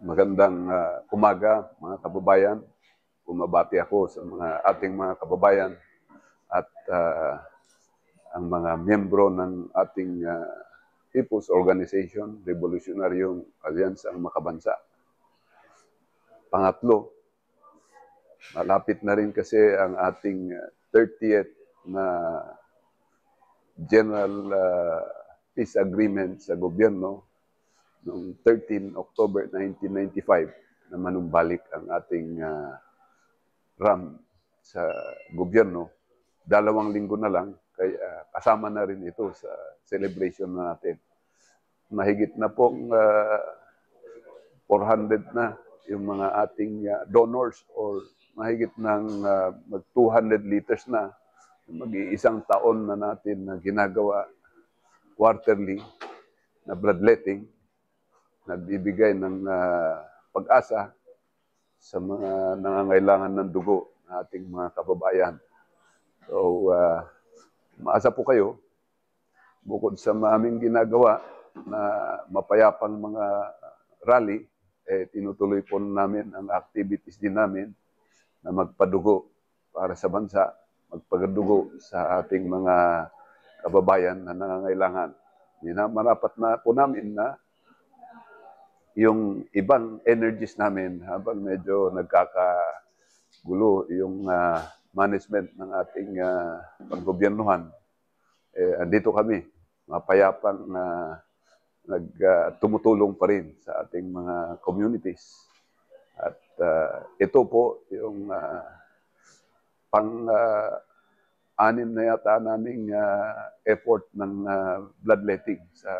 Magandang umaga mga kababayan. Bumabati ako sa ating mga kababayan at ang mga miyembro ng ating People's Organization, Revolutionaryong Alyansang Makabansa. Pangatlo, malapit na rin kasi ang ating 30th na General Peace Agreement sa gobyerno noong 13 October 1995 na manumbalik ang ating RAM sa gobyerno. 2 linggo na lang, kaya kasama na rin ito sa celebration natin. Mahigit na pong 400 na yung mga ating donors or mahigit ng mag 200 liters na mag-iisang taon na natin na ginagawa quarterly na bloodletting, nagbibigay ng pag-asa sa mga nangangailangan ng dugo ng ating mga kababayan. So, maasa po kayo, bukod sa aming ginagawa na mapayapang mga rally, tinutuloy po namin ang activities din namin na magpadugo para sa bansa, magpagadugo sa ating mga kababayan na nangangailangan. Marapat na po namin na yung ibang energies namin habang medyo nagkakagulo yung management ng ating panggobyernuhan, andito kami, mapayapang tumutulong pa rin sa ating mga communities. At ito po yung pang-anim na yata naming effort ng bloodletting sa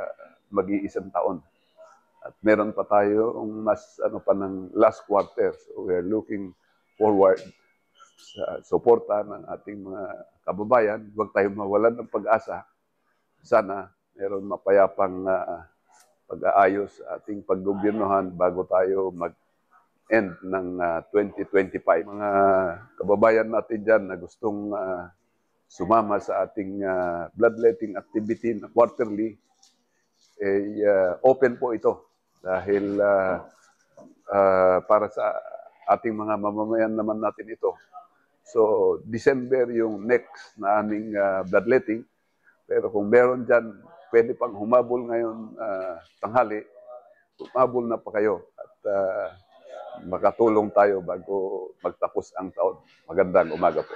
mag-iisang taon. At meron pa tayo mas pa ng last quarter. So we are looking forward sa suporta ng ating mga kababayan. Huwag tayong mawalan ng pag-asa. Sana meron mapayapang pag-aayos sa ating paggobyernohan bago tayo mag-end ng 2025. Mga kababayan natin dyan na gustong sumama sa ating bloodletting activity na quarterly, open po ito. Dahil para sa ating mga mamamayan naman natin ito. So, December yung next na aming bloodletting. Pero kung meron dyan, pwede pang humabol ngayon tanghali, humabol na pa kayo at makatulong tayo bago magtapos ang taon. Magandang umaga po.